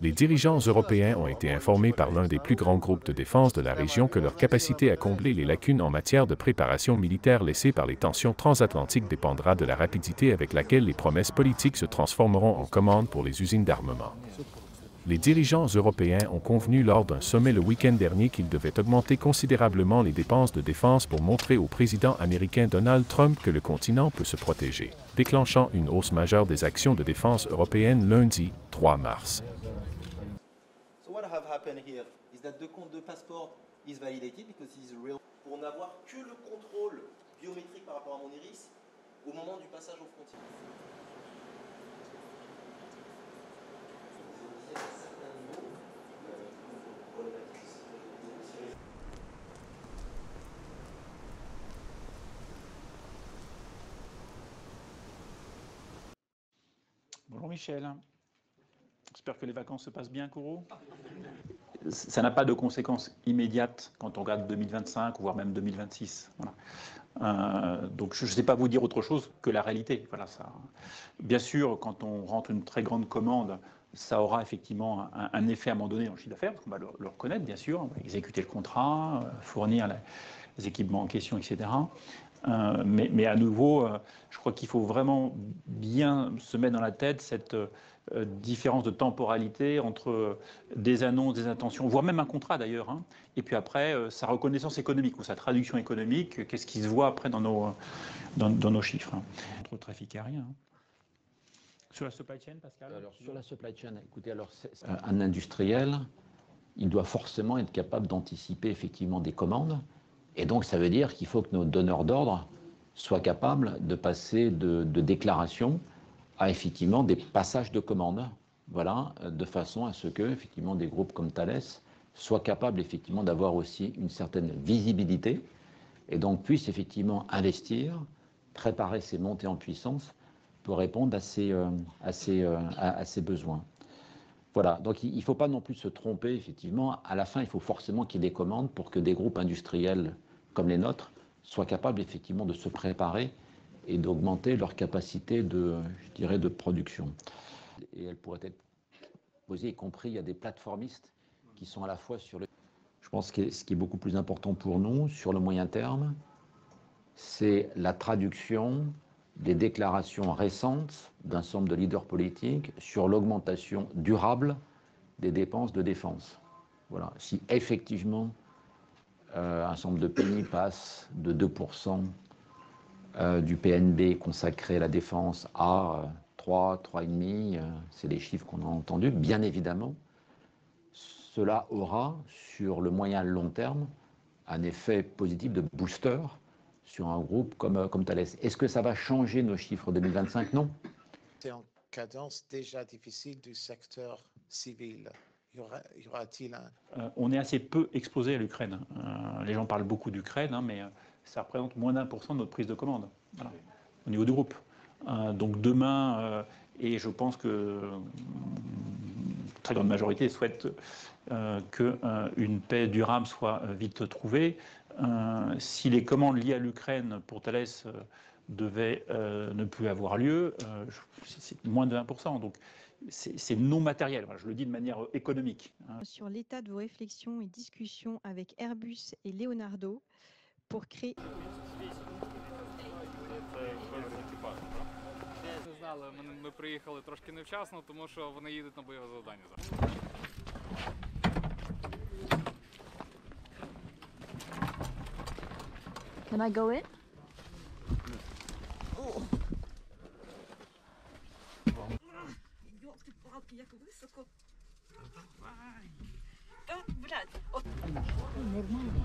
Les dirigeants européens ont été informés par l'un des plus grands groupes de défense de la région que leur capacité à combler les lacunes en matière de préparation militaire laissées par les tensions transatlantiques dépendra de la rapidité avec laquelle les promesses politiques se transformeront en commandes pour les usines d'armement. Les dirigeants européens ont convenu lors d'un sommet le week-end dernier qu'ils devaient augmenter considérablement les dépenses de défense pour montrer au président américain Donald Trump que le continent peut se protéger, déclenchant une hausse majeure des actions de défense européennes lundi 3 mars. So what have happened here is that the compte de passeport is validated because it's real. Pour n'avoir que le contrôle biométrique par rapport à mon iris au moment du passage aux frontières. Bonjour Michel, j'espère que les vacances se passent bien, Kourou. Ça n'a pas de conséquences immédiates quand on regarde 2025, voire même 2026. Voilà. Donc je ne sais pas vous dire autre chose que la réalité. Voilà, ça. Bien sûr, quand on rentre une très grande commande, ça aura effectivement un effet à un moment donné dans le chiffre d'affaires, parce qu'on va le reconnaître, bien sûr, on va exécuter le contrat, fournir les équipements en question, etc. Mais à nouveau, je crois qu'il faut vraiment bien se mettre dans la tête cette différence de temporalité entre des annonces, des intentions, voire même un contrat d'ailleurs, hein, et puis après sa reconnaissance économique ou sa traduction économique, qu'est-ce qui se voit après dans nos chiffres. Hein. Entre le trafic aérien. Hein. Sur la supply chain, Pascal? Alors, sur la supply chain, écoutez, alors un industriel, il doit forcément être capable d'anticiper effectivement des commandes. Et donc, ça veut dire qu'il faut que nos donneurs d'ordre soient capables de passer de déclarations à effectivement des passages de commandes. Voilà, de façon à ce que effectivement des groupes comme Thales soient capables effectivement d'avoir aussi une certaine visibilité et donc puissent effectivement investir, préparer ces montées en puissance pour répondre à ces besoins. Voilà, donc il ne faut pas non plus se tromper, effectivement. À la fin, il faut forcément qu'il y ait des commandes pour que des groupes industriels comme les nôtres soient capables, effectivement, de se préparer et d'augmenter leur capacité je dirais, de production. Et elles pourraient être posées, y compris, il y a des plateformistes qui sont à la fois sur le... Je pense que ce qui est beaucoup plus important pour nous, sur le moyen terme, c'est la traduction des déclarations récentes d'un certain nombre de leaders politiques sur l'augmentation durable des dépenses de défense. Voilà. Si effectivement un certain nombre de pays passent de 2% du PNB consacré à la défense à 3, 3,5, c'est les chiffres qu'on a entendus, bien évidemment, cela aura sur le moyen et le long terme un effet positif de booster sur un groupe comme Thales. Est-ce que ça va changer nos chiffres 2025? Non. C'est en cadence déjà difficile du secteur civil. Y aura-t-il un... On est assez peu exposé à l'Ukraine. Les gens parlent beaucoup d'Ukraine, hein, mais ça représente moins d'1% de notre prise de commande, voilà, au niveau du groupe. Donc demain, et je pense que une très grande majorité souhaite qu'une paix durable soit vite trouvée. Si les commandes liées à l'Ukraine pour Thales devaient ne plus avoir lieu, c'est moins de 1%. Donc c'est non matériel, je le dis de manière économique. Sur l'état de vos réflexions et discussions avec Airbus et Leonardo pour créer... Ми приїхали трошки невчасно, тому що вони їдуть на бойове завдання зараз. Can I go in? Йолки-палки, як високо. Та, блядь, от. Нормально.